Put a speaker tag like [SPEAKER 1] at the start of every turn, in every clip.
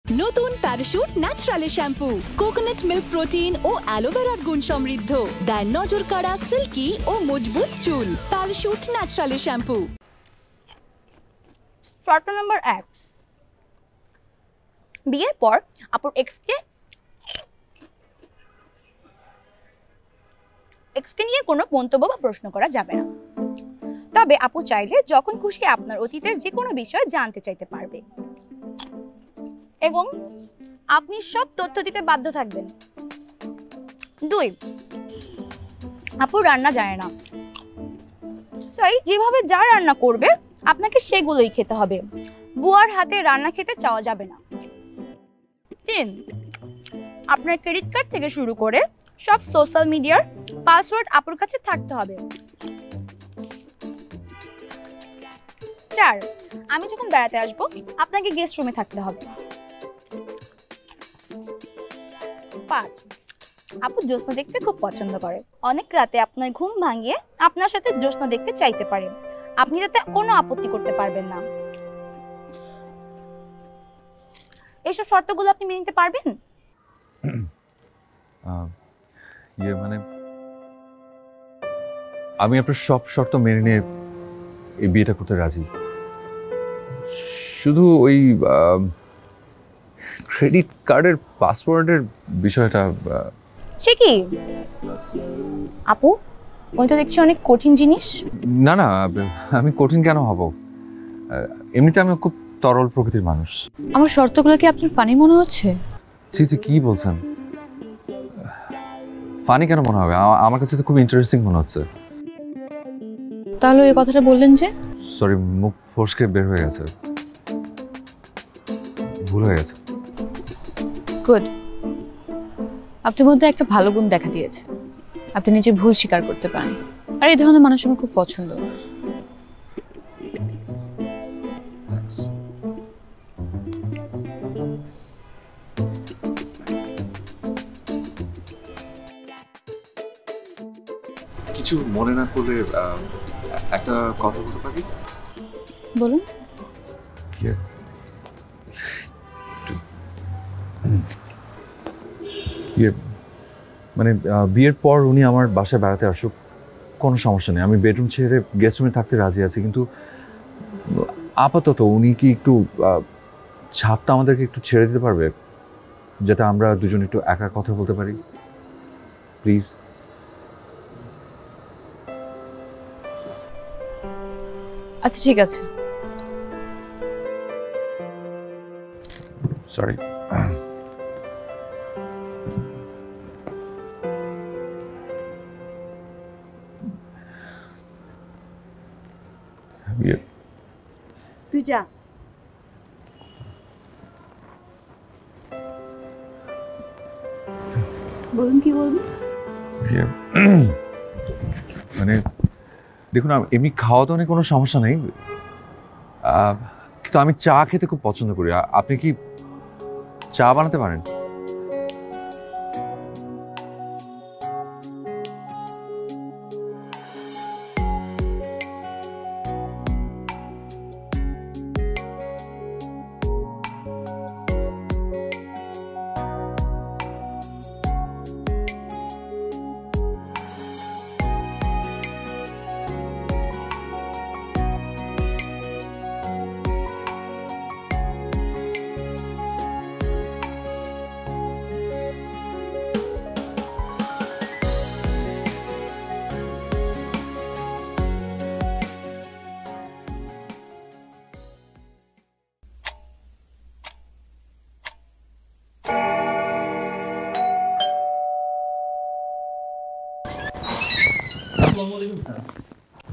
[SPEAKER 1] নতুন Parachute natural shampoo coconut milk protein ও অ্যালোভেরার গুণ সমৃদ্ধ, দেয় নজর কাড়া সিল্কি ও মজবুত চুল। Parachute natural shampoo.
[SPEAKER 2] শর্ত নম্বর 1, বিয়ের পর আপুর এক্সকে নিয়ে কোনো মন্তব্য বা প্রশ্ন করা যাবে না। তবে আপু চাইলে যখন খুশি আপনার অতীতের যে কোনো বিষয় জানতে চাইতে পারবে এবং আপনি সব তথ্য দিতে বাধ্য থাকবেন। 2, আপু রান্না জানে না, তাই যেভাবে যা রান্না করবে আপনাকে সেগুলোই খেতে হবে। বুয়ার হাতে রান্না খেতে চাওয়া যাবে না। 3, আপনার ক্রেডিট কার্ড থেকে শুরু করে সব সোশ্যাল মিডিয়ার পাসওয়ার্ড আপুর কাছে থাকতে হবে। 4, আমি যখন বেড়াতে আসব আপনাকে গেস্ট রুমে থাকতে হবে। 5, আপু জ্যোৎস্না দেখতে খুব পছন্দ করে, অনেক রাতে আপনার ঘুম ভাঙিয়ে আপনার সাথে জ্যোৎস্না দেখতে চাইতে পারে, আপনি তাতে কোনো আপত্তি করতে পারবেন না। এইসব শর্তগুলো আপনি মেনে নিতে পারবেন?
[SPEAKER 3] মানে আমি আপনার সব শর্ত মেনে নিয়ে এই বিয়েটা করতে রাজি, শুধু ওই ক্রেডিট কার্ডের পাসওয়ার্ডের বিষয়টা।
[SPEAKER 2] সে কি আপু, ওই তো দেখছি অনেক কঠিন জিনিস।
[SPEAKER 3] না না, আমি কঠিন কেন হব? এমনিতে আমি খুব তরল প্রকৃতির মানুষ।
[SPEAKER 4] আমার শর্তগুলো কি আপনার ফানি মনে হচ্ছে?
[SPEAKER 3] জি জি, কি বলছেন? ফানি কেন মনে হবে? আমার কাছে তো খুব ইন্টারেস্টিং মনে হচ্ছে।
[SPEAKER 4] তাহলে এই কথাটা বললেন যে?
[SPEAKER 3] সরি, মুখ ফসকে বের হয়ে গেছে, ভুল হয়ে গেছে।
[SPEAKER 4] গুড, আপনার মধ্যে একটা ভালো গুণ দেখা দিয়েছে, আপনি নিজে ভুল স্বীকার করতে পারেন, আর এই ধরনের মানুষ আমার খুব পছন্দ।
[SPEAKER 3] কিছু মনে না করলে একটা কথা বলতে পারি?
[SPEAKER 4] বলুন।
[SPEAKER 3] মানে বিয়ের পর উনি আমার বাসায় বেড়াতে আসুক, কোনো সমস্যা নেই, আমি বেডরুম ছেড়ে গেস্ট রুমে থাকতে রাজি আছি, কিন্তু আপাতত উনি কি একটু ছাদটা আমাদেরকে একটু ছেড়ে দিতে পারবে, যাতে আমরা দুজন একটু একা কথা বলতে পারি, প্লিজ?
[SPEAKER 4] আচ্ছা ঠিক আছে।
[SPEAKER 3] সরি।
[SPEAKER 2] তুই যা। বলুন, কি বলবেন?
[SPEAKER 3] মানে দেখুন, এমনি খাওয়া দাওয়া নিয়ে কোনো সমস্যা নেই, কিন্তু আমি চা খেতে খুব পছন্দ করি। আপনি কি চা বানাতে পারেন?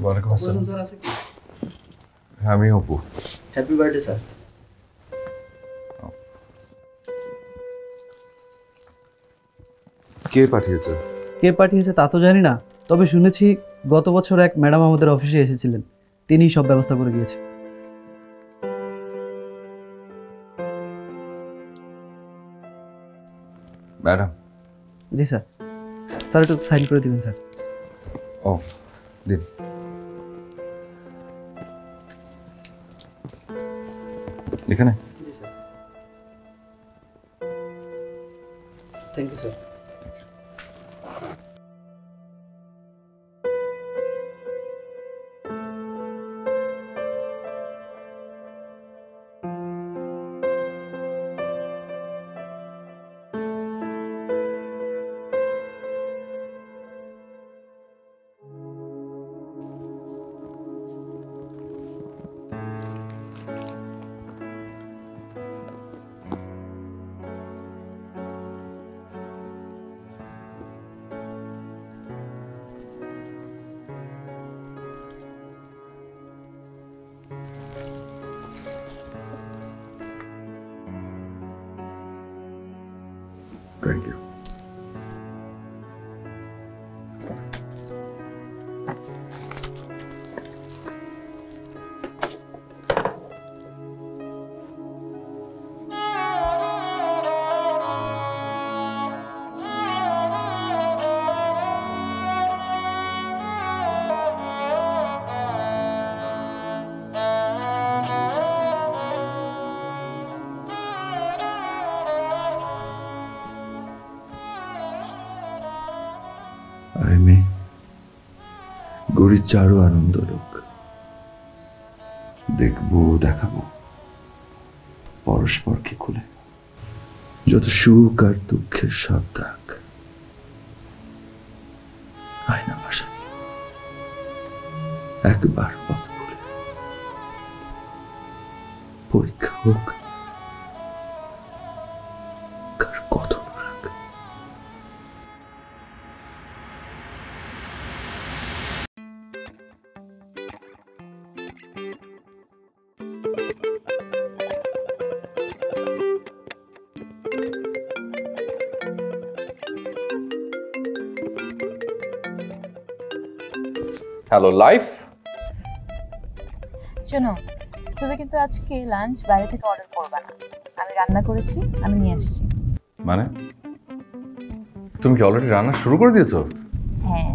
[SPEAKER 3] ওয়ালাইকুম আসসালাম।
[SPEAKER 5] স্যার আছে কি?
[SPEAKER 3] হ্যাঁ, আমি অপু।
[SPEAKER 5] Happy birthday sir.
[SPEAKER 3] কে পাঠিয়েছে?
[SPEAKER 5] কে পাঠিয়েছে তা তো জানি না, তবে শুনেছি গত বছর এক ম্যাডাম আমাদের অফিসে এসেছিলেন, তিনিই সব ব্যবস্থা করে দিয়েছে।
[SPEAKER 3] ম্যাডাম?
[SPEAKER 5] জি স্যার। স্যার একটু সাইন করে দিবেন স্যার।
[SPEAKER 3] ও দিন। এখানে?
[SPEAKER 5] জি sir. Thank you sir.
[SPEAKER 3] Thank you. আরে মেয়ে, গরিব চারও আনন্দ লোক, দেখবো দেখাবো পরস্পরকে খুলে, যত সুখ আর দুঃখের সব দাগ আয়না ভাষা একবার পথ ভুলে পরীক্ষা হোক কার কত রাগ। Hello life.
[SPEAKER 4] শোনো, তুমি কিন্তু আজকে লাঞ্চ বাইরে থেকে অর্ডার করবে না, আমি রান্না করেছি, আমি নিয়ে আসছি।
[SPEAKER 3] মানে তুমি কি অলরেডি রান্না শুরু করে দিয়েছো?
[SPEAKER 4] হ্যাঁ,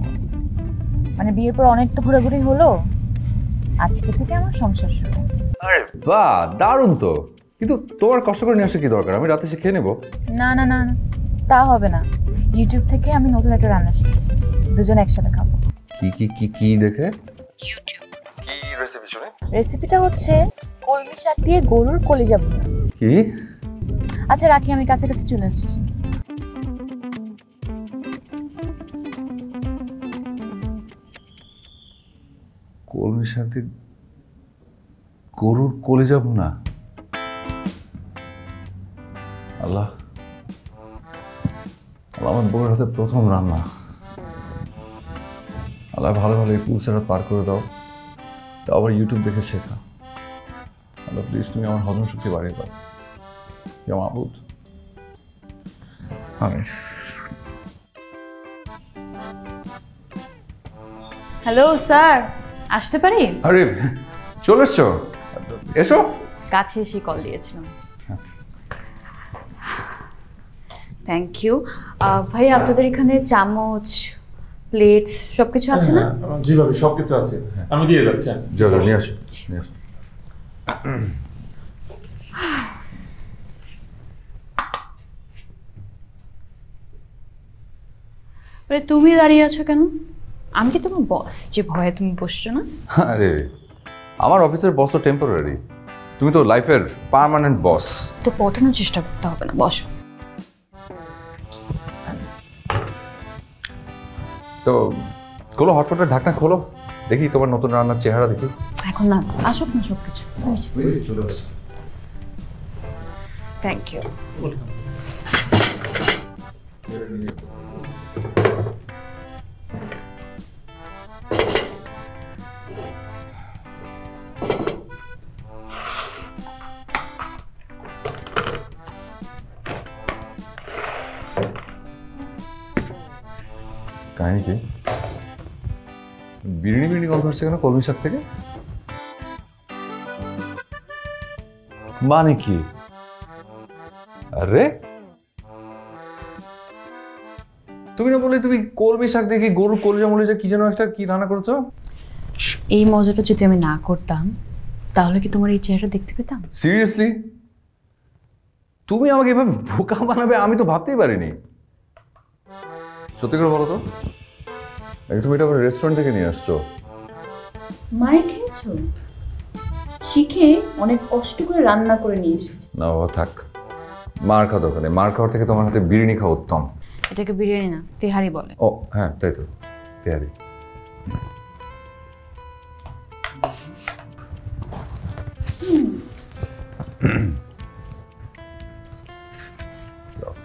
[SPEAKER 4] মানে বিয়ের পর অনেক তো ঘোরাঘুরি হলো, আজকে থেকে আমার সংসার শুরু।
[SPEAKER 3] আরে বাহ, দারুণ তো। কিন্তু তোমার কষ্ট করে নিয়ে আসা কি দরকার? আমি রাতে এসে খেয়ে নেবো।
[SPEAKER 4] না না না, তা হবে না। ইউটিউব থেকে আমি নতুন একটা রান্না শিখেছি, দুজন একসাথে খাবো।
[SPEAKER 3] কি কি কি কি দেখে?
[SPEAKER 4] ইউটিউব।
[SPEAKER 3] কি রেসিপি শুনে?
[SPEAKER 4] রেসিপিটা হচ্ছে কলমি শাক দিয়ে গরুর কলিজা ভুনা।
[SPEAKER 3] কি?
[SPEAKER 4] আচ্ছা রাখি, আমি কাছাকাছি চলে আসছি।
[SPEAKER 3] কলমি শাক দিয়ে গরুর কলিজা ভুনা? আল্লাহ, আমার বউয়ের হাতে প্রথম রান্না। আল্লাহ ভালো ভালো এই পুরুষেরা পার করে দাও, তা আবার ইউটিউব দেখে শেখা। আল্লাহ প্লিজ তুমি আমার হজম শক্তি বাড়িয়ে দাও, ইয়া মাবুদ। আমিন।
[SPEAKER 4] হ্যালো স্যার, আসতে পারি?
[SPEAKER 3] আরে চলে এসছো, এসো।
[SPEAKER 4] কাছে এসে কল দিয়েছিলাম। Thank you. ভাই আপনাদের এখানে চামচ, প্লেটস সবকিছু আছে না?
[SPEAKER 6] জি ভাবি, সবকিছু আছে, আমি দিয়ে যাচ্ছি।
[SPEAKER 3] যাও নিয়ে আসো, নিয়ে আসো।
[SPEAKER 4] তুমি দাঁড়িয়ে আছো কেন? আমি কি তোমার বস যে ভয়ে তুমি বসছো না?
[SPEAKER 3] আরে আমার অফিসের বস তো টেম্পোরারি, তুমি তো লাইফের পার্মানেন্ট বস।
[SPEAKER 4] তো পটানোর চেষ্টা করতে হবে না, বসো।
[SPEAKER 3] তো খোলো হটপটের ঢাকনা, খোলো দেখি তোমার নতুন রান্নার চেহারা দেখি।
[SPEAKER 4] এখন না, আসুক না সবকিছু।
[SPEAKER 3] চলে আসো।
[SPEAKER 4] Thank you.
[SPEAKER 3] কাহিনী কি? বিরিয়ানি বিরিয়ানি গন্ধ হচ্ছে কেন কলমি শাক থেকে? মানে কি? আরে তুমি না বললে তুমি কলমি শাক দেখি গরুর কলিজা মলিজা কি যেন একটা কি রান্না করেছো?
[SPEAKER 4] এই মজাটা যদি আমি না করতাম তাহলে কি তোমার এই চেহারা দেখতে পেতাম?
[SPEAKER 3] সিরিয়াসলি তুমি আমাকে এভাবে বোকা বানাবে আমি তো ভাবতেই পারিনি। সত্যি করে বলো তো, তুমি এটা আবার রেস্টুরেন্ট থেকে নিয়ে আসছো?
[SPEAKER 4] মায়ের খেয়েছো? শিখে অনেক কষ্ট করে রান্না করে নিয়ে এসেছি।
[SPEAKER 3] না বাবা থাক, মার খাওয়া দরকার নেই। মার খাওয়ার থেকে তোমার হাতে বিরিয়ানি খাওয়া উত্তম।
[SPEAKER 4] এটাকে বিরিয়ানি না, তেহারি বলে।
[SPEAKER 3] ও হ্যাঁ তাই তো, তেহারি।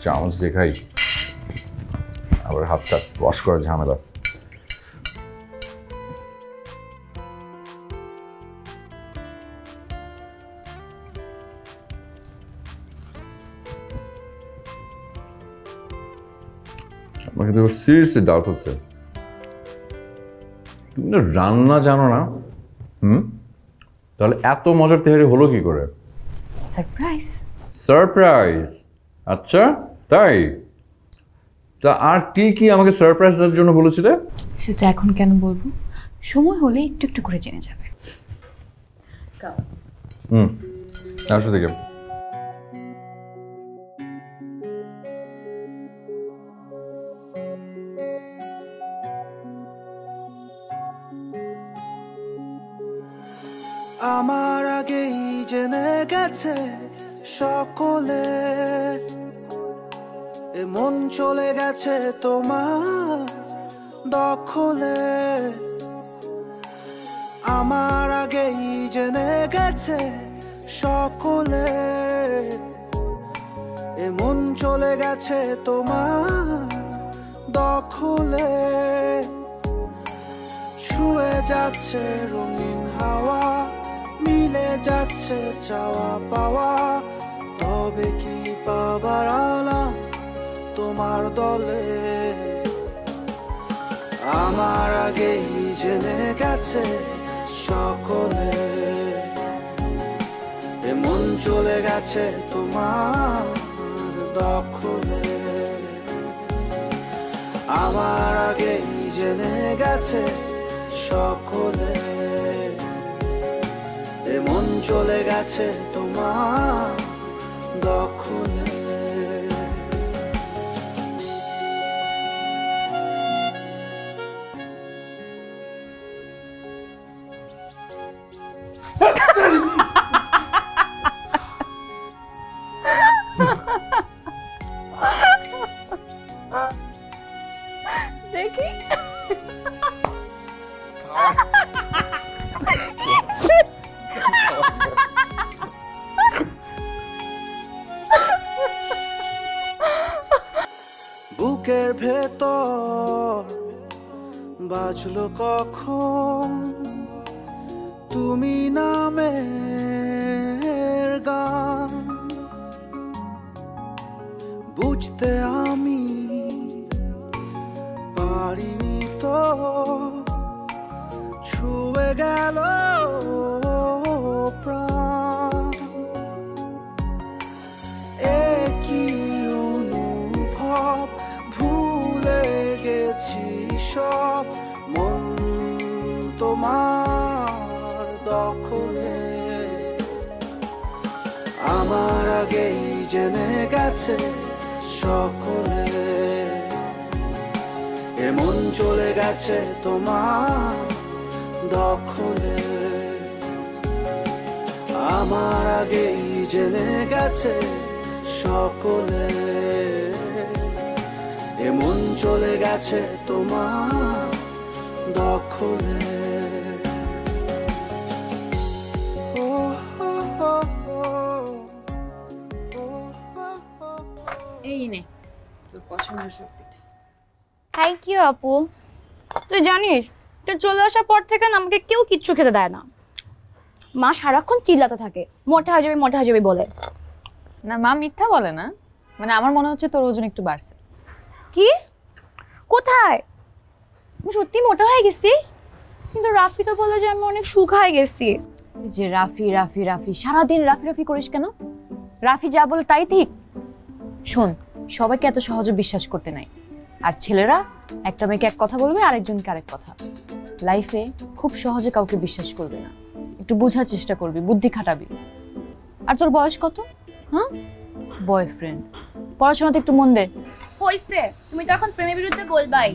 [SPEAKER 3] চামচ দেখাই, আবার হাতটা ওয়াশ করার ঝামেলা। আমার কিন্তু সিরিয়াসলি ডাউট হচ্ছে, তুমি না রান্না জানো না? তাহলে এত মজার তেহারি হলো কি করে?
[SPEAKER 4] সারপ্রাইজ।
[SPEAKER 3] সারপ্রাইজ? আচ্ছা তাই? তা আর কি কি আমাকে সারপ্রাইজ দেওয়ার জন্য বলেছিলে?
[SPEAKER 4] সেটা এখন কেন বলবো, সময় হলে একটু একটু করে জেনে যাবে।
[SPEAKER 3] আসো দেখে।
[SPEAKER 7] আমার আগেই জেনে গেছে সকলে, এ মন চলে গেছে তোমার দখলে। আমার আগেই জেনে গেছে সকলে, এ মন চলে গেছে তোমার দখলে। ছুঁয়ে যাচ্ছে রঙিন হাওয়া, মিলে যাচ্ছে চাওয়া পাওয়া, তবে কি পাবার আলাম তোমার দলে। আমার আগেই জেনে গেছে সকলে, এ মন চলে গেছে তোমার দখলে। আমার আগেই জেনে গেছে সকলে, এ মন চলে গেছে তোমার দখলে।
[SPEAKER 2] দেখি
[SPEAKER 7] বুকের ভেতর বাজলো কখন তুমি নামের গান, বুঝতে আমি পারিনি তো, ছুঁয়ে গেল প্রাণ। একই অনুভব, ভুলে গেছি সব, মন তোমার দখলে। আমার আগেই জেনে গেছে সকলে, এ মন চলে গেছে তোমার দখলে। আমার আগেই জেনে গেছে সকলে, এ মন চলে গেছে তোমার দখলে।
[SPEAKER 4] এই নে তোর পছন্দের সব পিঠা।
[SPEAKER 2] থ্যাংক ইউ আপু। তুই জানিস তুই চলে আসার পর থেকে না আমাকে কেউ কিচ্ছু খেতে দেয় না। মা সারাক্ষণ চিল্লাতে থাকে মোটা হয়ে যাবে মোটা হয়ে যাবে বলে।
[SPEAKER 4] না মা মিথ্যা বলে না, মানে আমার মনে হচ্ছে তোর ওজন একটু বাড়ছে।
[SPEAKER 2] কি? কোথায়? আমি সত্যি মোটা হয়ে গেছি, কিন্তু রাফি তো বলে যে আমি অনেক শুকায় গেছি।
[SPEAKER 4] যে রাফি রাফি রাফি সারাদিন রাফি রাফি করিস কেন? রাফি যা বলে তাই ঠিক। শোন, সবাইকে এত সহজে বিশ্বাস করতে নাই। আর ছেলেরা একটা মেয়েকে এক কথা বলবে, আরেকজনকে আরেক কথা। লাইফে খুব সহজে কাউকে বিশ্বাস করবে না, একটু বোঝার চেষ্টা করবি, বুদ্ধি খাটাবি। আর তোর বয়স কত? হ্যাঁ, বয়ফ্রেন্ড। পড়াশোনাতে একটু মন দে।
[SPEAKER 2] হইছে, তুমি তো এখন প্রেমের বিরুদ্ধে বলবাই।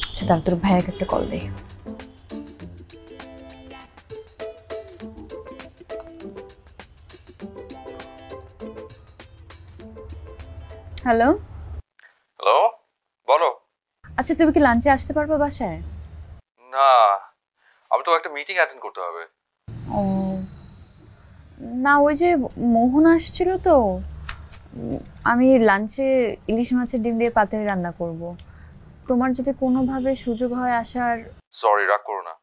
[SPEAKER 4] আচ্ছা তার তোর ভাইয়াকে একটা কল দে। হ্যালো।
[SPEAKER 3] হ্যালো, বলো।
[SPEAKER 4] আচ্ছা তুমি কি লাঞ্চে আসতে পারবে বাসায়?
[SPEAKER 3] না, আমি তো একটা মিটিং অ্যাটেন্ড করতে হবে।
[SPEAKER 4] ও না, ওই যে মোহন আসছিল তো, আমি লাঞ্চে ইলিশ মাছের ডিম দিয়ে পাতুরি রান্না করব। তোমার যদি কোনোভাবে সুযোগ হয় আসার।
[SPEAKER 3] সরি, রাগ করো না,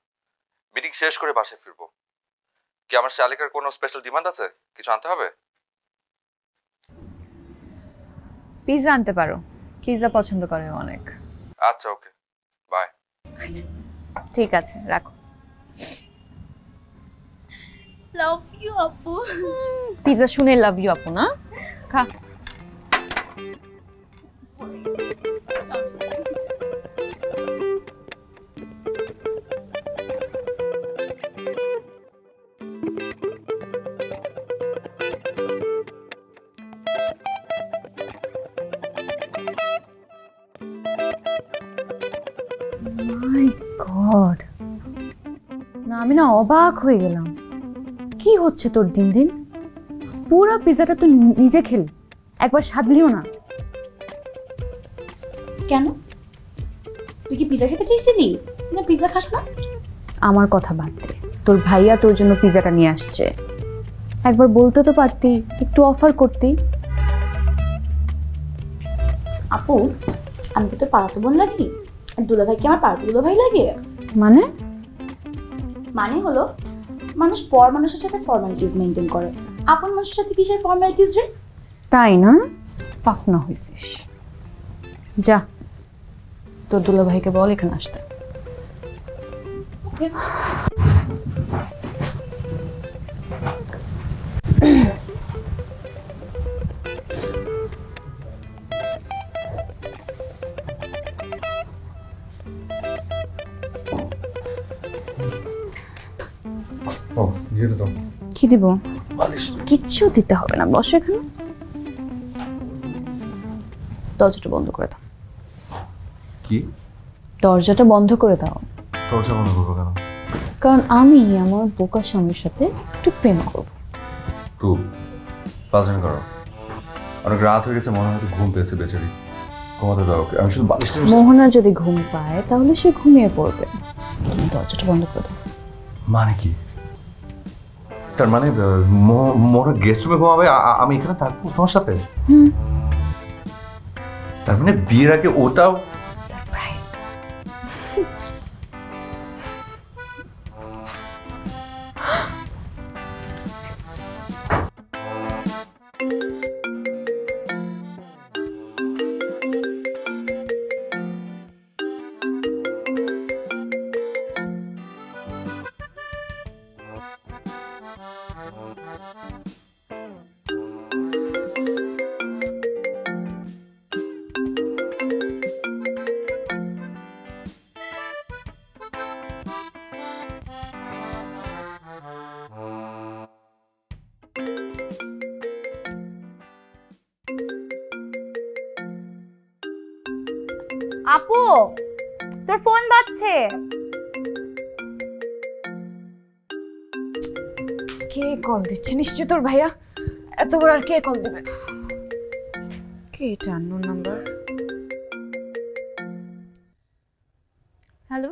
[SPEAKER 3] মিটিং শেষ করে বাসায় ফিরবো। কি আমার শালিকার কোনো স্পেশাল ডিমান্ড আছে? কিছু আনতে হবে?
[SPEAKER 4] পিৎজা আনতে পারো, পিৎজা পছন্দ করে অনেক।
[SPEAKER 3] আচ্ছা, ওকে, বাই।
[SPEAKER 4] আচ্ছা ঠিক আছে, রাখো।
[SPEAKER 2] লাভ ইউ আপু।
[SPEAKER 4] পিৎজা শুনে লাভ ইউ আপু না? খা। মাই গড, না আমি না অবাক হয়ে গেলাম। কি হচ্ছে তোর দিন দিন? পুরো পিৎজাটা তুই নিজে খেলি, একবার সাধলিও না।
[SPEAKER 2] কেন, তুই কি পিৎজা খেতে চাইছিলি? তুই না পিৎজা খাস না?
[SPEAKER 4] আমার কথা বাদ দে, তোর ভাইয়া তোর জন্য পিৎজাটা নিয়ে আসছে, একবার বলতে তো পারতি, একটু অফার করতি।
[SPEAKER 2] আপু, আমি তো তোর পাড়াতো বোন লাগি, আর দুলাভাই কি আমার পাড়াতো দুলাভাই লাগে?
[SPEAKER 4] মানে?
[SPEAKER 2] মানে হলো মানুষ পর মানুষের সাথে ফর্মালিটিস মেনটেন করে, আপন মানুষের সাথে কিসের ফর্মালিটিস রে?
[SPEAKER 4] তাই না? পাকনা হয়েছিস। যা তোর দুলাভাইকে বল এখানে আসতে।
[SPEAKER 2] ওকে।
[SPEAKER 3] ও, যেটা তো
[SPEAKER 4] কি দিব? কিচ্ছু দিতে হবে না, বসো এখানে। দরজাটা বন্ধ করে দাও।
[SPEAKER 3] কি?
[SPEAKER 4] দরজাটা বন্ধ করে দাও।
[SPEAKER 3] দরজা বন্ধ করবো কেন?
[SPEAKER 4] কারণ আমি আমার বোকা স্বামীর সাথে একটু প্রেম করবো।
[SPEAKER 3] টু পাজন করো, অনেক রাত হয়ে গেছে, মনে হয় ঘুম পেয়েছে বেচারি, ঘুমাতে দাও ওকে। আমি শুধু বালিশটা
[SPEAKER 4] মোহনা যদি ঘুম পায় তাহলে সে ঘুমিয়ে পড়বে। তুমি দরজাটা বন্ধ করে দাও।
[SPEAKER 3] মানে কি? তার মানে মোহনা গেস্ট রুমে ঘুমাবে, আমি এখানে থাকবো তোমার সাথে? তার মানে বিয়ের আগে ওটাও
[SPEAKER 4] সারপ্রাইজ।
[SPEAKER 2] আপু, তোর ফোন বাজছে।
[SPEAKER 4] কে কল দিচ্ছে? নিশ্চয় তোর ভাইয়া। এতবার আর কে কল দিবে? কে এটা? Unknown number. হ্যালো,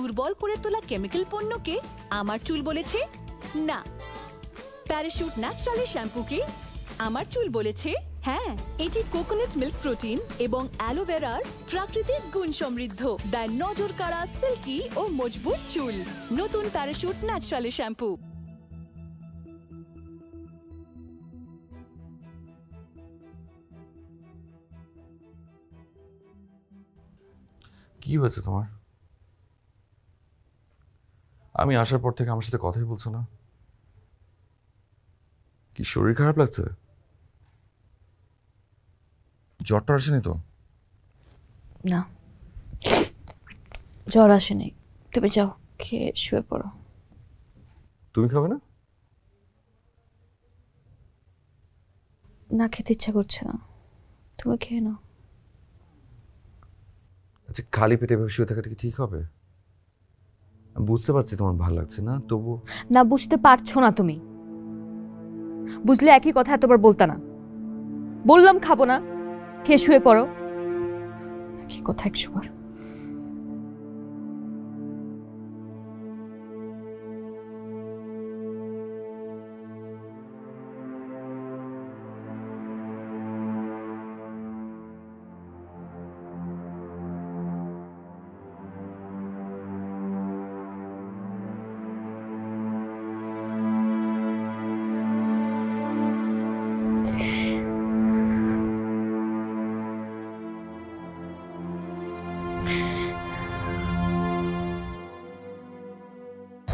[SPEAKER 1] দুর্বল করে তোলা কেমিক্যাল পণ্যকে আমার চুল বলেছে না। প্যারাশুট ন্যাচারালি শ্যাম্পুকে আমার চুল বলেছে হ্যাঁ। এটি কোকোনাট মিল্ক প্রোটিন এবং অ্যালোভেরার প্রাকৃতিক গুণ সমৃদ্ধ, দেয় নজর কাড়া, সিল্কি ও মজবুত চুল। নতুন প্যারাশুট ন্যাচারালি শ্যাম্পু।
[SPEAKER 3] কি হয়েছে তোমার? আমি আসার পর থেকে আমার সাথে কথাই বলছো না। কি শরীর খারাপ লাগছে? জ্বরটা আসেনি তো?
[SPEAKER 2] না, জ্বর আসেনি। তুমি যাও, খেয়ে শুয়ে পড়ো।
[SPEAKER 3] তুমি খাবে না?
[SPEAKER 2] না, খেতে ইচ্ছা করছে না, তুমি খেয়ে নাও।
[SPEAKER 3] আচ্ছা, খালি পেটে এভাবে শুয়ে থাকাটা কি ঠিক হবে? আমি বুঝতে পারছি তোমার ভালো লাগছে না, তবু।
[SPEAKER 4] না, বুঝতে পারছো না তুমি। বুঝলে একই কথা এতবার বলতা না। বললাম খাবো না, খেয়ে শুয়ে পড়ো।
[SPEAKER 2] একই কথা 100 বার।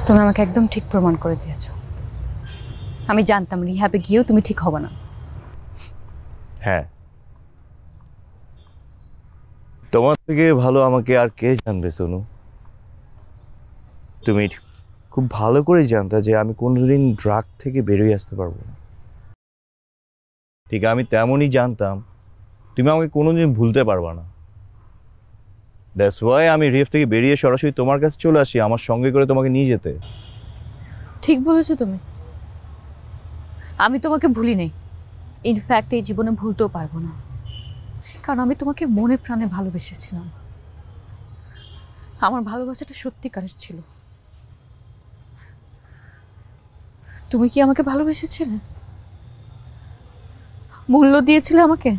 [SPEAKER 4] তুমি আমাকে একদম ঠিক প্রমাণ করে দিয়েছো। আমি জানতাম রিহ্যাবে গিয়েও তুমি ঠিক হবে না।
[SPEAKER 8] হ্যাঁ, তোমার থেকে ভালো আমাকে আর কে জানবে সোনু? তুমি খুব ভালো করে জানতা যে আমি কোনোদিন ড্রাগ থেকে বেরিয়ে আসতে পারবো না। ঠিক আমি তেমনই জানতাম তুমি আমাকে কোনোদিন ভুলতে পারবা না। দ্যাটস ওয়াই আমি রিহ্যাব থেকে বেরিয়ে সরাসরি তোমার কাছে চলে আসি, আমার সঙ্গে করে তোমাকে নিয়ে যেতে।
[SPEAKER 4] ঠিক বলেছো তুমি। আমি তোমাকে ভুলি নাই, ইনফ্যাক্ট এই জীবনে ভুলতেও পারবো না, কারণ আমি তোমাকে মনে প্রাণে ভালোবেসেছিলাম। আমার ভালোবাসাটা সত্যিকারের ছিল। তুমি কি আমাকে ভালোবেসেছিলে? মূল্য দিয়েছিলে আমাকে?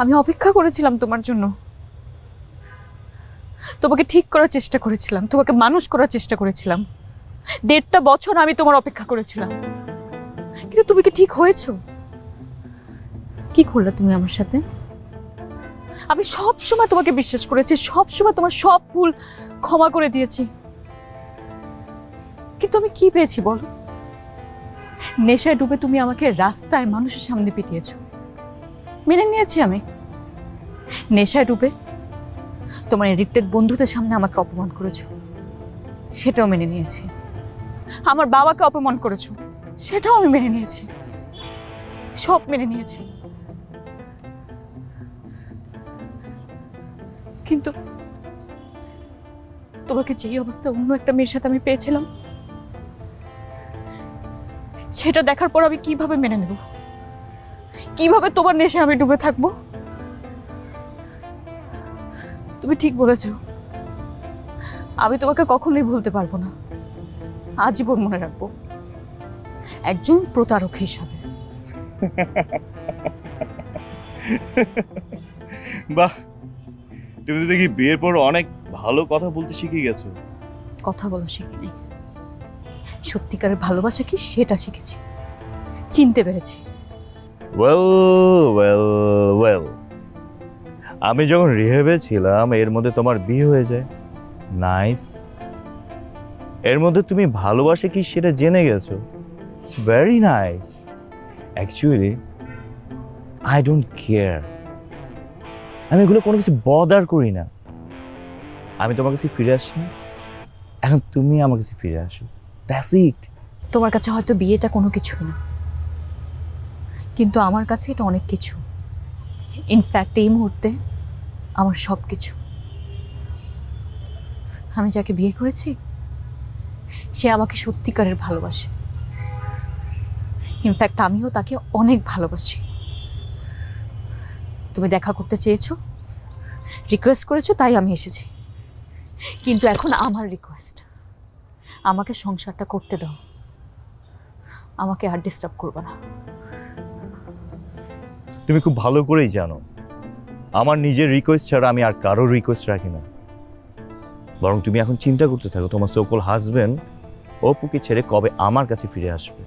[SPEAKER 4] আমি অপেক্ষা করেছিলাম তোমার জন্য, তোমাকে ঠিক করার চেষ্টা করেছিলাম, তোমাকে মানুষ করার চেষ্টা করেছিলাম। 1.5 বছর আমি তোমার অপেক্ষা করেছিলাম, কিন্তু তুমি কি ঠিক হয়েছো? কি করলে তুমি আমার সাথে? আমি সব সময় তোমাকে বিশ্বাস করেছি, সব সময় তোমার সব ভুল ক্ষমা করে দিয়েছি, কিন্তু আমি কি পেয়েছি বলো? নেশায় ডুবে তুমি আমাকে রাস্তায় মানুষের সামনে পিটিয়েছো, মেনে নিয়েছি আমি। নেশায় ডুবে তোমার এডিক্টেড বন্ধুদের সামনে আমাকে অপমান করেছো, সেটাও মেনে নিয়েছি। আমার বাবাকে অপমান করেছো, সেটাও আমি মেনে নিয়েছি, সব মেনে নিয়েছি। কিন্তু তোমাকে যেই অবস্থা অন্য একটা মেয়ের সাথে আমি পেয়েছিলাম, সেটা দেখার পর আমি কিভাবে মেনে নেব? কিভাবে তোমার নেশায় আমি ডুবে থাকবো? তুমি ঠিক বলেছো, আমি তোমাকে কখনোই ভুলতে পারবো না, আজীবন মনে রাখবো একজন প্রতারক হিসাবে।
[SPEAKER 8] বাহ, তুমি তো দেখি বিয়ের পর অনেক ভালো কথা বলতে শিখে গেছো।
[SPEAKER 4] কথা বলা শিখি নাই, সত্যিকারের ভালোবাসা কি সেটা শিখেছি, চিনতে পেরেছি।
[SPEAKER 8] ওয়েল ওয়েল ওয়েল, আমি যখন রিহ্যাবে ছিলাম এর মধ্যে তোমার বিয়ে হয়ে যায়। নাইস। এর মধ্যে তুমি ভালোবাসা কি সেটা জেনে গেছো। It's very nice. Actually I don't care, আমি এগুলো কোনো কিছু বদার করি না। আমি তোমার কাছে ফিরে আসছি না, এখন তুমি আমার কাছে ফিরে আসো। That's it.
[SPEAKER 4] তোমার কাছে হয়তো বিয়েটা কোনো কিছুই না, কিন্তু আমার কাছে এটা অনেক কিছু। ইনফ্যাক্ট এই মুহূর্তে আমার সব কিছু। আমি যাকে বিয়ে করেছি সে আমাকে সত্যিকারের ভালোবাসে। ইনফ্যাক্ট আমিও তাকে অনেক ভালোবাসি। তুমি দেখা করতে চেয়েছো, রিকোয়েস্ট করেছো তাই আমি এসেছি, কিন্তু এখন আমার রিকোয়েস্ট, আমাকে সংসারটা করতে দাও, আমাকে আর ডিস্টার্ব করবে না।
[SPEAKER 8] তুমি খুব ভালো করেই জানো আমার নিজের রিকোয়েস্ট ছাড়া আমি আর কারোর রিকোয়েস্ট রাখি না। বরং তুমি এখন চিন্তা করতে থাকো তোমার সকল হাজবেন্ড অপুকে ছেড়ে কবে আমার কাছে ফিরে আসবে।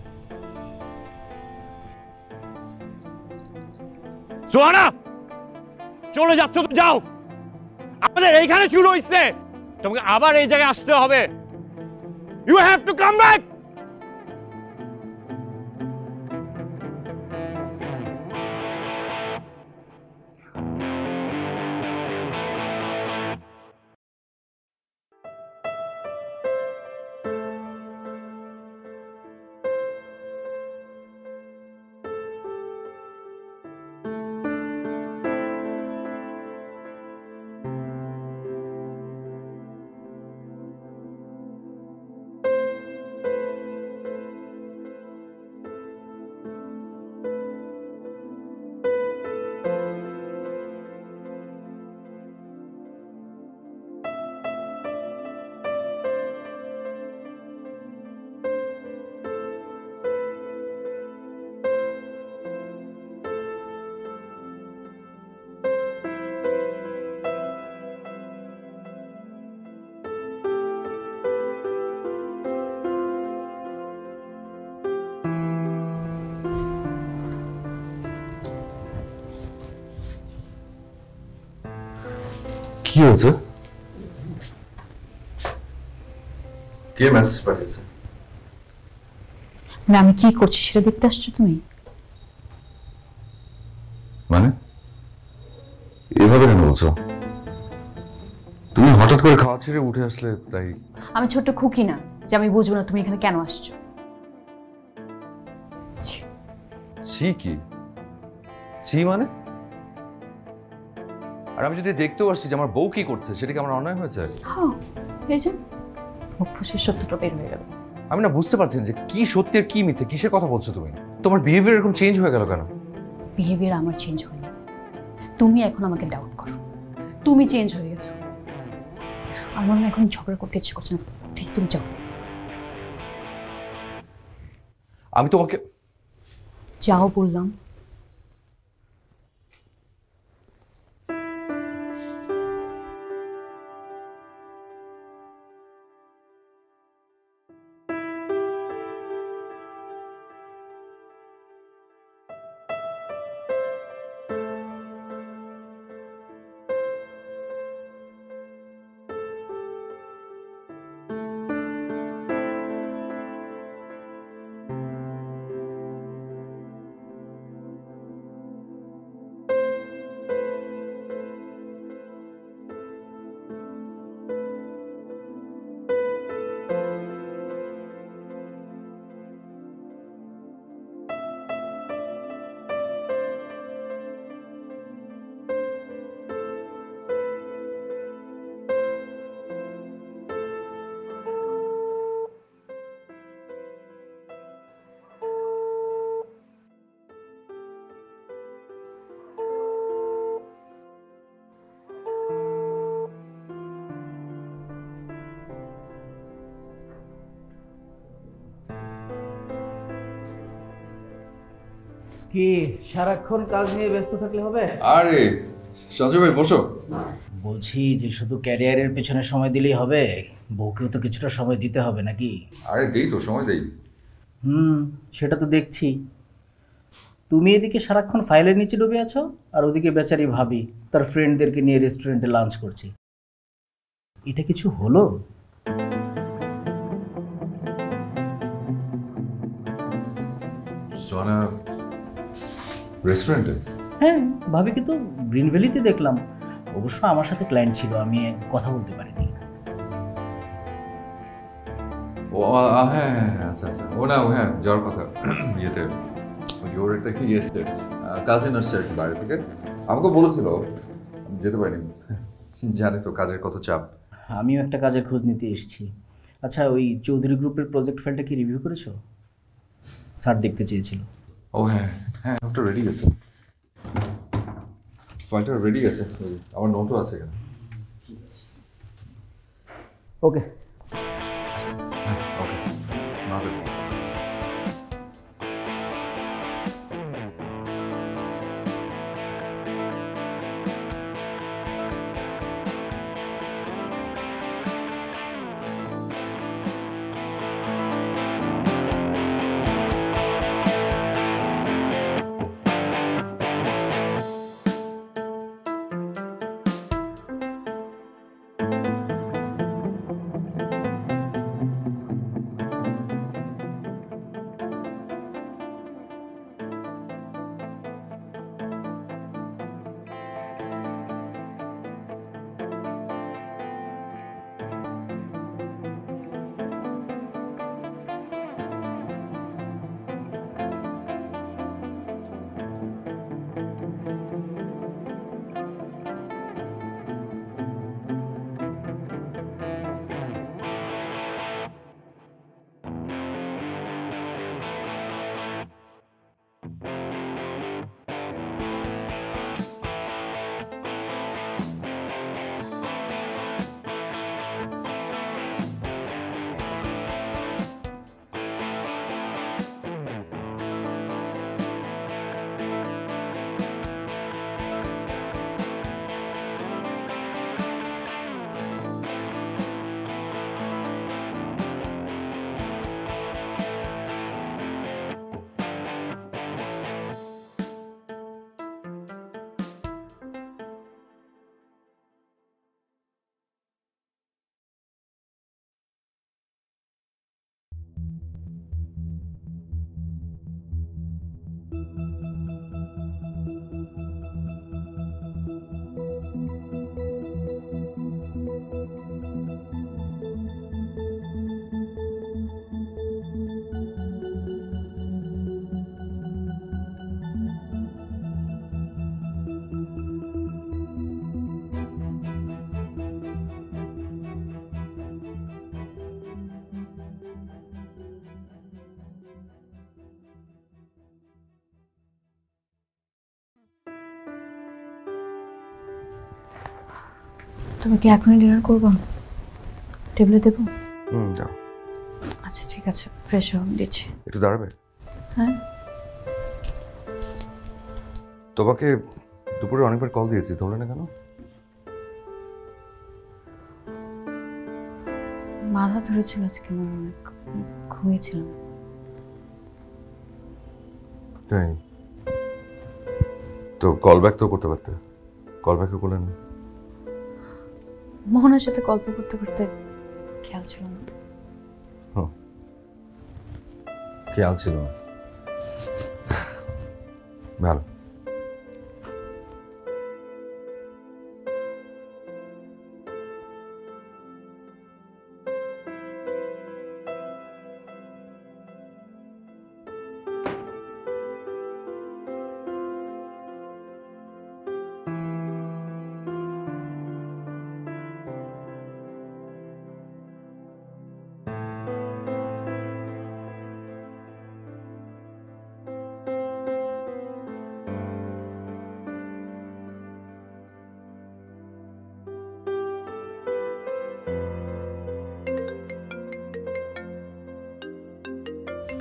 [SPEAKER 8] সোহানা, চলে যাচ্ছ তো যাও, আমাদের এইখানে শুরু হইছে, তোমাকে আবার এই জায়গায় আসতে হবে। You have to come back.
[SPEAKER 3] কি হয়েছে? কে মেসেজ পাঠিয়েছে?
[SPEAKER 4] আমি কি করছি সেটা দেখতে আসছো তুমি?
[SPEAKER 3] মানে এভাবে কেন বলছো? তুমি হঠাৎ করে খাওয়া ছেড়ে উঠে আসলে তাই?
[SPEAKER 4] আমি ছোট্ট খুকি না যে আমি বুঝবো না তুমি এখানে কেন আসছো।
[SPEAKER 3] ছি কি ছি মানে? আর আমি যদি দেখতেও আসছি যে আমার বউ কি করছে, সেটা কি আমার অন্যায় হয়েছে?
[SPEAKER 4] হ্যাঁ, এই যে মুখ ফুসে সত্যটা বের হয়ে গেল।
[SPEAKER 3] আমি না বুঝতে পারছি যে কি সত্যি আর কি মিথ্যে, কিসের কথা বলছো তুমি? তোমার বিহেভিয়ার এরকম চেঞ্জ হয়ে গেল কেন?
[SPEAKER 4] বিহেভিয়ার আমার চেঞ্জ হয়নি, তুমি এখন আমাকে ডাউট করো। তুমি চেঞ্জ হয়ে গেছো। আমার না এখন ঝগড়া করতে ইচ্ছে করছে না, প্লিজ তুমি যাও।
[SPEAKER 3] আমি তোমাকে
[SPEAKER 4] যাও বললাম।
[SPEAKER 5] কি সারাক্ষণ কাজ নিয়ে ব্যস্ত থাকলে হবে?
[SPEAKER 3] আরে সঞ্জয় ভাই বসো।
[SPEAKER 9] বলছি যে শুধু ক্যারিয়ারের পেছনে সময় দিলেই হবে, বউকেও তো কিছুটা সময় দিতে হবে নাকি?
[SPEAKER 3] আরে দেই তো, সময় দেই।
[SPEAKER 9] সেটা তো দেখছি। তুমি এদিকে সারাক্ষণ ফাইলের নিচে ডুবে আছো, আর ওদিকে বেচারি ভাবি তার ফ্রেন্ডদেরকে নিয়ে রেস্টুরেন্টে লাঞ্চ করছে। এটা কিছু হলো?
[SPEAKER 3] সোনা রেস্টুরেন্টে?
[SPEAKER 9] হ্যাঁ, ভাবিকে তো গ্রিন ভ্যালিতে দেখলাম। অবশ্য আমার সাথে ক্লায়েন্ট ছিল, আমি কথা বলতে পারিনি।
[SPEAKER 3] ও হ্যাঁ হ্যাঁ, আচ্ছা আচ্ছা, ও না হ্যাঁ যাওয়ার কথা ইয়েতে, ওই যে ওর একটা কি এসছে কাজিন আসছে আর কি বাইরে থেকে, আমাকে বলেছিল, যেতে পারিনি। জানি তো কাজের কত চাপ।
[SPEAKER 9] আমিও একটা কাজের খোঁজ নিতে এসেছি। আচ্ছা, ওই চৌধুরী গ্রুপের প্রজেক্ট ফাইলটা কি রিভিউ করেছো? স্যার দেখতে চেয়েছিল।
[SPEAKER 3] ও হ্যাঁ হ্যাঁ, ওটা রেডি আছে। ফাইলটা রেডি আছে, আমার নোটও আছে এখানে।
[SPEAKER 5] ওকে।
[SPEAKER 3] হ্যাঁ ওকে, না দেবো।
[SPEAKER 4] তুমি কি এখনই ডিনার করবো? টেবিলে দেবো?
[SPEAKER 3] যাও।
[SPEAKER 4] আচ্ছা ঠিক আছে, ফ্রেশ হয়ে দিচ্ছি।
[SPEAKER 3] একটু দাঁড়াবে?
[SPEAKER 4] হ্যাঁ।
[SPEAKER 3] তোমাকে দুপুরে অনেকবার কল দিয়েছি, ধরলে না কেন?
[SPEAKER 4] মাথা ধরেছিল আজকে, আমার অনেক ঘুমিয়েছিলাম।
[SPEAKER 3] তাই তো কল ব্যাক তো করতে পারতে, কল ব্যাকও করলেন না।
[SPEAKER 4] মোহনার সাথে গল্প করতে করতে খেয়াল ছিল না।
[SPEAKER 3] খেয়াল ছিল না, ভালো।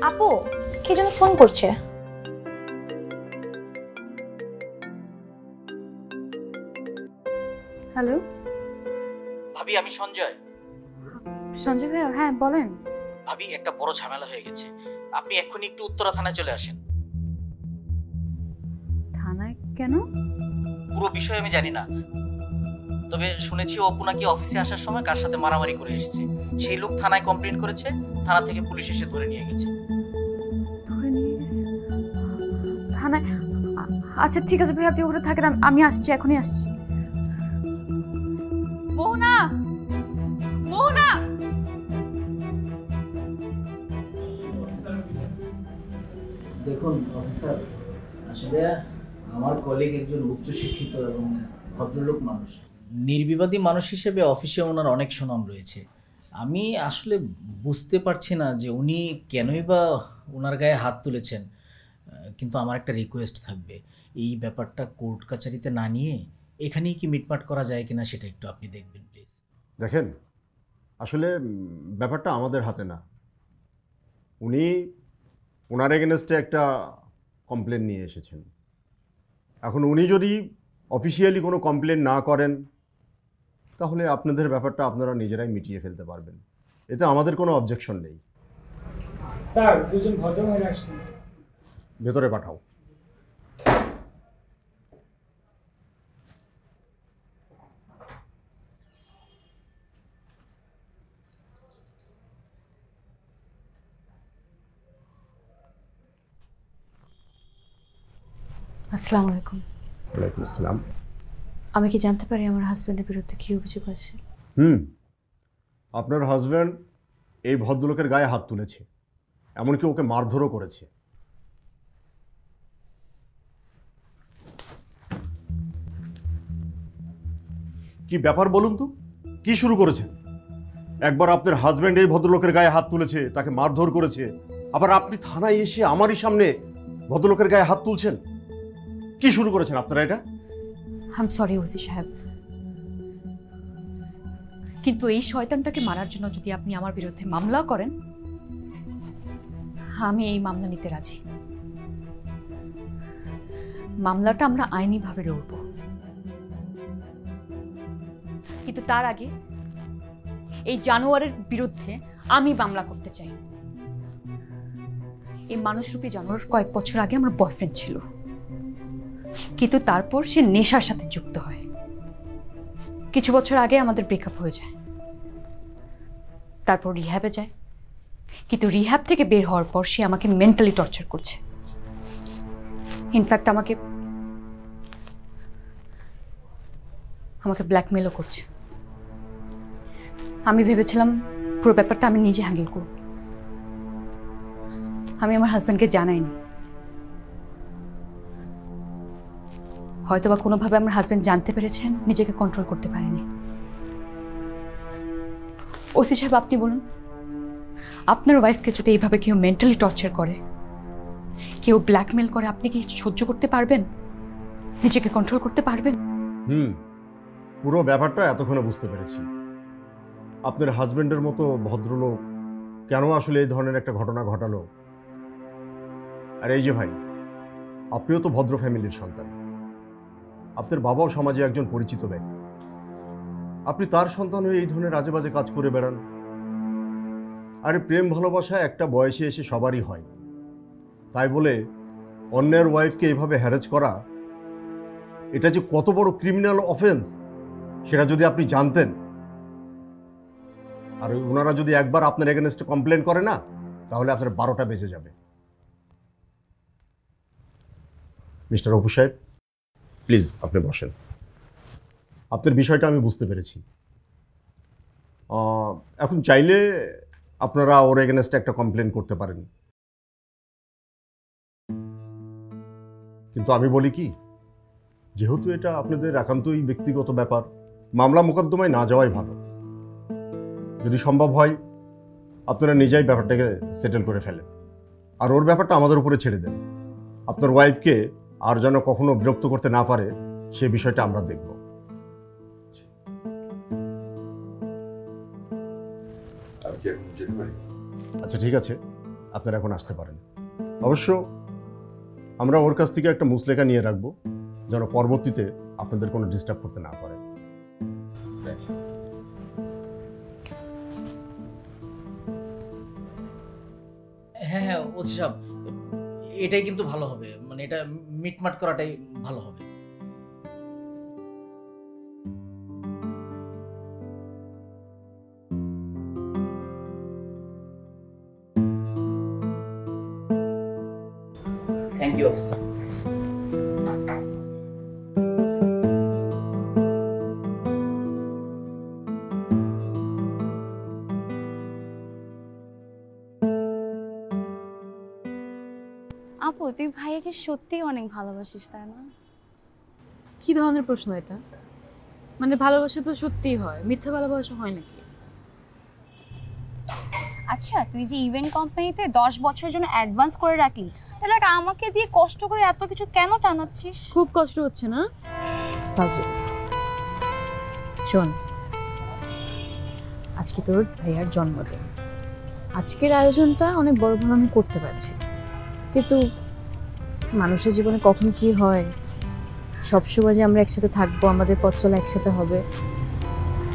[SPEAKER 2] আপু কে যেন ফোন করছে।
[SPEAKER 4] হ্যালো
[SPEAKER 9] ভাবি, আমি সঞ্জয়।
[SPEAKER 4] সঞ্জয় ভাইয়া, হ্যাঁ বলেন।
[SPEAKER 9] ভাবি, একটা বড় ঝামেলা হয়ে গেছে, আপনি এক্ষুনি একটু উত্তরা থানায় চলে আসেন।
[SPEAKER 4] থানায় কেন?
[SPEAKER 9] পুরো বিষয় আমি জানি না, তবে শুনেছি অপু নাকি অফিসে আসার সময় কার সাথে মারামারি করে এসেছে। সেই লোক থানায় কমপ্লেন করেছে, থানা থেকে পুলিশ এসে ধরে নিয়ে গেছে।
[SPEAKER 4] ধরে নিয়ে গেছে থানায়? আচ্ছা ঠিক আছে ভাই, আপনি ওখানে থাকেন, আমি আসছি, এখনই আসছি। মোহনা, মোহনা!
[SPEAKER 9] দেখুন অফিসার, আসলে আমার কলিগ একজন উচ্চশিক্ষিত এবং ভদ্রলোক মানুষ, নির্বিবাদী মানুষ হিসেবে অফিসে ওনার অনেক সুনাম রয়েছে। আমি আসলে বুঝতে পারছি না যে উনি কেনই বা ওনার গায়ে হাত তুলেছেন, কিন্তু আমার একটা রিকোয়েস্ট থাকবে। এই ব্যাপারটা কোর্ট কাচারিতে না নিয়ে এখানেই কি মিটমাট করা যায় কিনা সেটা একটু আপনি দেখবেন প্লিজ।
[SPEAKER 10] দেখেন, আসলে ব্যাপারটা আমাদের হাতে না। উনি ওনার এগেনস্টে একটা কমপ্লেন নিয়ে এসেছেন। এখন উনি যদি অফিসিয়ালি কোনো কমপ্লেন না করেন তাহলে আপনাদের ব্যাপারটা আপনারা নিজেরাই মিটিয়ে ফেলতে পারবেন, এতে আমাদের কোনো অবজেকশন নেই।
[SPEAKER 11] স্যার, দুজন ভদ্রমহিলা আসছেন,
[SPEAKER 10] ভেতরে পাঠাও।
[SPEAKER 4] আসসালামু আলাইকুম।
[SPEAKER 10] ওয়ালাইকুম আসসালাম।
[SPEAKER 4] আমি কি জানতে পারি আমার হাজবেন্ডের বিরুদ্ধে কি অভিযোগ আছে?
[SPEAKER 10] আপনার হাজব্যান্ড এই ভদ্রলোকের গায়ে হাত তুলেছে, এমনকি ওকে মারধরও করেছে। কি ব্যাপার বলুন তো, কি শুরু করেছেন? একবার আপনার হাজব্যান্ড এই ভদ্রলোকের গায়ে হাত তুলেছে, তাকে মারধর করেছে, আবার আপনি থানায় এসে আমারই সামনে ভদ্রলোকের গায়ে হাত তুলছেন। কি শুরু করেছেন আপনারা এটা?
[SPEAKER 4] আই এম সরি ওসি সাহেব, কিন্তু এই শয়তানটাকে মারার জন্য যদি আপনি আমার বিরুদ্ধে মামলা করেন, আমি এই মামলা নিতে রাজি। মামলাটা আমরা আইনিভাবে লড়ব, কিন্তু তার আগে এই জানোয়ারের বিরুদ্ধে আমি মামলা করতে চাই। এই মানুষরূপী জানোয়ার কয়েক বছর আগে আমার বয়ফ্রেন্ড ছিল, কিন্তু তারপর সে নেশার সাথে যুক্ত হয়। কিছু বছর আগে আমাদের ব্রেকআপ হয়ে যায়, তারপর রিহ্যাবে যায়, কিন্তু রিহ্যাব থেকে বের হওয়ার পর সে আমাকে মেন্টালি টর্চার করছে। ইনফ্যাক্ট আমাকে ব্ল্যাকমেলও করছে। আমি ভেবেছিলাম পুরো ব্যাপারটা আমি নিজে হ্যান্ডেল করব। আমি আমার হাজব্যান্ডকে জানাইনি। হয়তোবা কোনোভাবে আমার হাজব্যান্ড জানতে পেরেছেন, নিজেকে কন্ট্রোল করতে পারেনি। ওসি সাহেব, আপনি বলুন, আপনার ওয়াইফকে যদি এইভাবে কেউ মেন্টালি টর্চার করে, কেউ ব্ল্যাকমেল করে, আপনি কি সহ্য করতে পারবেন? নিজেকে কন্ট্রোল করতে পারবেন?
[SPEAKER 10] পুরো ব্যাপারটা এতক্ষণে বুঝতে পেরেছি। আপনার হাজবেন্ডের মতো ভদ্রলোক কেন আসলে এই ধরনের একটা ঘটনা ঘটালো। আর এই যে ভাই, আপনিও তো ভদ্র ফ্যামিলির সন্তান, আপনার বাবাও সমাজে একজন পরিচিত ব্যক্তি, আপনি তার সন্তান হয়ে এই ধরনের আজে বাজে কাজ করে বেড়ান। আরে প্রেম ভালোবাসা একটা বয়সে এসে সবারই হয়, তাই বলে অন্যের ওয়াইফকে এইভাবে হ্যারেজ করা, এটা যে কত বড় ক্রিমিনাল অফেন্স সেটা যদি আপনি জানতেন, আর ওনারা যদি একবার আপনার এগেনস্টে কমপ্লেন করে না, তাহলে আপনার 12টা বেজে যাবে। মিস্টার অপু সাহেব, প্লিজ আপনি বসেন। আপনার বিষয়টা আমি বুঝতে পেরেছি। এখন চাইলে আপনারা ওর এগেনস্টে একটা কমপ্লেন করতে পারেন, কিন্তু আমি বলি কি, যেহেতু এটা আপনাদের একান্তই ব্যক্তিগত ব্যাপার, মামলা মোকদ্দমায় না যাওয়াই ভালো। যদি সম্ভব হয় আপনারা নিজেই ব্যাপারটাকে সেটেল করে ফেলেন, আর ওর ব্যাপারটা আমাদের উপরে ছেড়ে দেন। আপনার ওয়াইফকে আর যেন কখনো বিরক্ত করতে না পারে সে বিষয়টা আমরা দেখব। আচ্ছা ঠিক আছে, আপনারা এখন আসতে পারেন। অবশ্য আমরা ওর কাছ থেকে একটা মুসলেখা নিয়ে রাখবো, যেন পরবর্তীতে আপনাদের কোনো ডিস্টার্ব করতে না পারে।
[SPEAKER 9] হ্যাঁ ওসি সাহেব, এটাই কিন্তু ভালো হবে, মানে এটা মিটমাট করাটাই ভালো হবে। Thank you officer.
[SPEAKER 2] আপু, তুই ভাইয়াকে সত্যিই অনেক ভালোবাসিস, তাই না?
[SPEAKER 4] কি ধরনের প্রশ্ন এটা? মানে ভালোবাসা তো সত্যিই হয়, মিথ্যা ভালোবাসা হয় নাকি?
[SPEAKER 2] আচ্ছা তুই যে ইভেন্ট কোম্পানিতে 10 বছরের জন্য অ্যাডভান্স করে রাখলি, তাহলে আমাকে দিয়ে কষ্ট করে এত কিছু কেন টানাচ্ছিস?
[SPEAKER 4] খুব কষ্ট হচ্ছে না ফাজু? শোন, আজকে তোর ভাইয়ার জন্মদিন, আজকের আয়োজনটা অনেক বড়ভাবে আমি করতে পারছি, কিন্তু মানুষের জীবনে কখন কি হয়, সবসময় যে আমরা একসাথে থাকবো, আমাদের পথ চলা একসাথে হবে,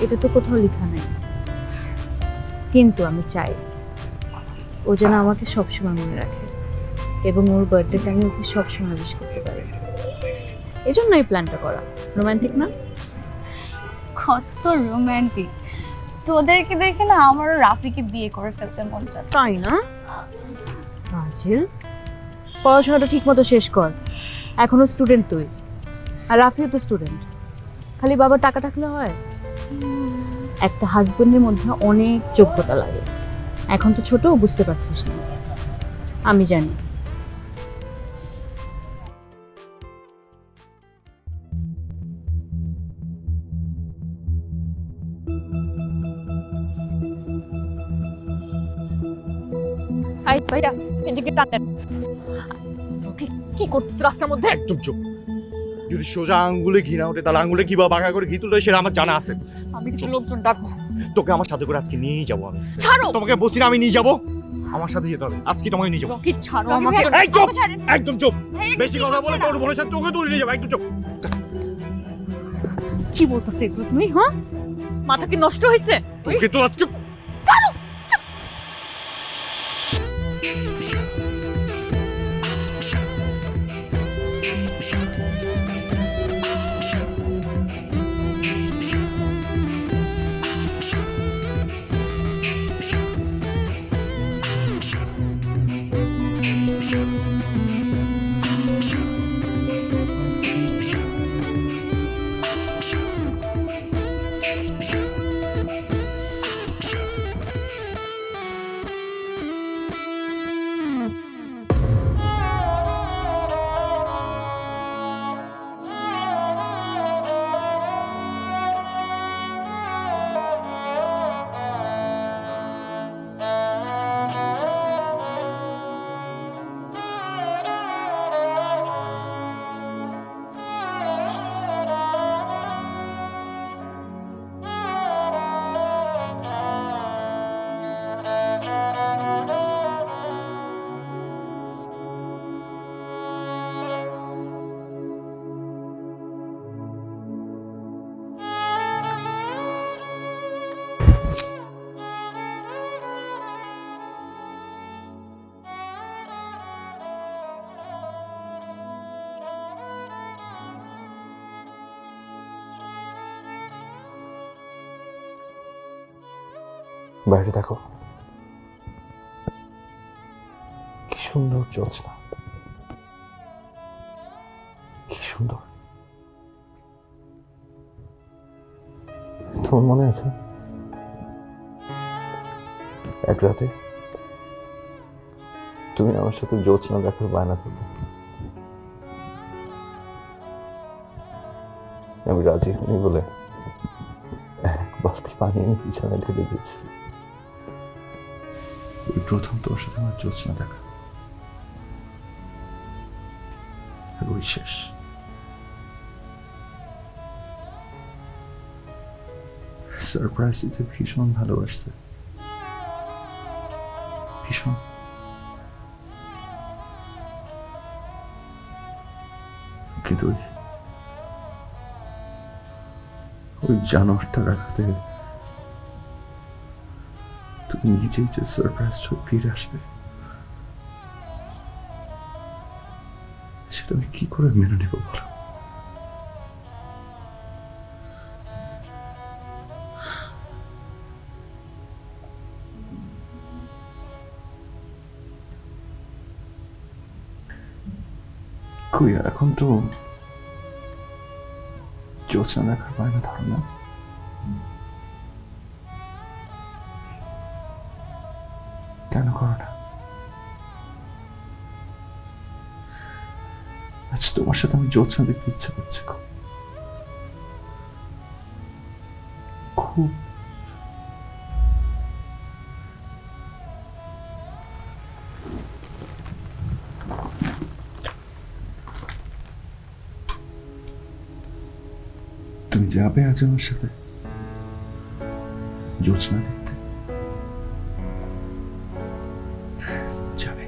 [SPEAKER 4] এটা তো কোথাও লেখা নেই। কিন্তু আমি চাই ও যেন আমাকে সবসময় মনে রাখে এবং ওর বার্থডেতে আমি ওকে সবসময় উইশ করতে পারি। এই জন্য এই প্ল্যানটা করা। রোম্যান্টিক না?
[SPEAKER 2] কত রোম্যান্টিক! তোদেরকে দেখে না আমারও রাফিকে বিয়ে করে ফেলতে মন চাচ্ছে।
[SPEAKER 4] তাই না? ফাজিল, পড়াশোনাটা ঠিক মতো শেষ কর, এখনো স্টুডেন্ট তুই, আর রাফিও তো স্টুডেন্ট। খালি বাবা টাকা থাকলে হয়? একটা হাজবেন্ডের মধ্যে অনেক যোগ্যতা লাগে। এখন তো ছোট, বুঝতে পারছিস না, আমি জানি। ভাইয়া এদিকে টানেন। কি করছিস রাস্তার মধ্যে?
[SPEAKER 8] একদম চুপ। যদি সোজা আঙ্গুলে ঘি না ওঠে তাহলে আঙ্গুলে কিভাবে বাঁকা করে ঘি তুলতে হয় সেটা আমার জানা আছে।
[SPEAKER 4] আমি কিছু লোকজন ডাকবো।
[SPEAKER 8] তোকে আমার সাথে করে আজকে নিয়েই যাবো আমি।
[SPEAKER 4] ছাড়ো!
[SPEAKER 8] তোমাকে বলছি না আমি নিয়ে যাবো, আমার সাথে যেতে হবে। আজকে তোমাকে নিয়ে যাবো।
[SPEAKER 4] কি ছাড়ো আমাকে।
[SPEAKER 8] এই চুপ, একদম চুপ। বেশি কথা বলে তোর বোনের সাথে তোকে তুলে নিয়ে যাবো। একদম চুপ।
[SPEAKER 4] কি বলতেছিস এগুলো তুমি? হ্যাঁ, মাথা কি নষ্ট হয়েছে?
[SPEAKER 8] তোকে তো আজকে
[SPEAKER 3] বাইরে দেখো কি সুন্দর জ্যোৎস্না, কি সুন্দর। তোমার মনে আছে এক রাতে তুমি আমার সাথে জ্যোৎস্না দেখার বায়না করলে? আমি রাজি হইনি বলে এক বালতি পানি আমি বিছানায় ঢেলে দিয়েছি। ওই প্রথম তোমার সাথে আমার জ্যোৎস্না দেখা, ওই শেষ। সারপ্রাইজ দিতে ভীষণ ভালোবাসতে, ভীষণ। কিন্তু ওই জানোয়ারটা রাখাতে তুমি নিজেই যে সারপ্রাইজ ফিরে আসবে সেটা আমি কি করে মেনে নেব বলো? কই এখন তো জ্যোৎস্না দেখার বায়না ধরো না। কেন করো না? আজ তোমার সাথে আমি জ্যোৎস্না দেখতে ইচ্ছা করছে খুব।
[SPEAKER 12] যাবে আজ আমার সাথে জোছনা দেখতে? যাবে।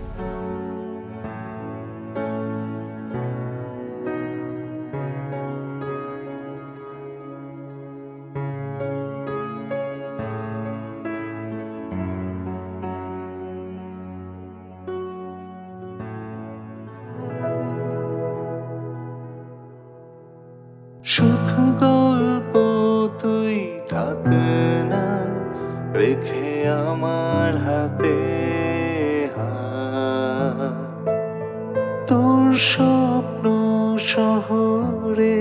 [SPEAKER 7] সুখ গল্প তুই থাকে না রেখে আমার হাতে হাত। তোর স্বপ্ন শহরে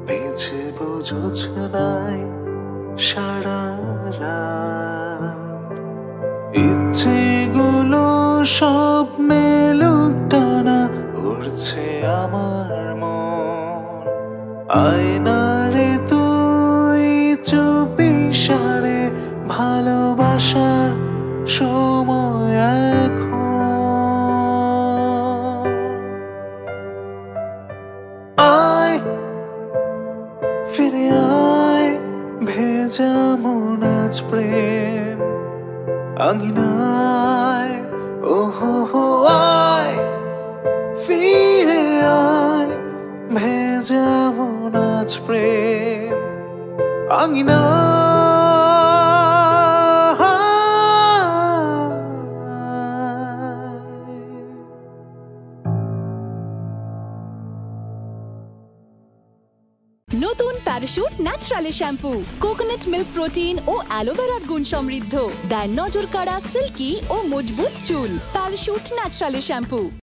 [SPEAKER 7] বেছে বুঝছ নাই সারা রাত। ইচ্ছেগুলো সব মেলুক টানা উড়ছে আমার মন। আয়নারে তুই চুপি সারে ভালোবাসার সময় এখন। আয় ফিরে আয় ভেজা মন আজ প্রেম আঙিনায়। ওহো হো আয় ফিরে আয় ভেজা মন আজ প্রেম আঙিনায়।
[SPEAKER 1] নতুন প্যারাশুট ন্যাচারালে শ্যাম্পু, কোকোনাট মিল্ক প্রোটিন ও অ্যালোভেরার গুণ সমৃদ্ধ, দেয় নজর কাড়া সিল্কি ও মজবুত চুল। প্যারাশুট ন্যাচারালে শ্যাম্পু।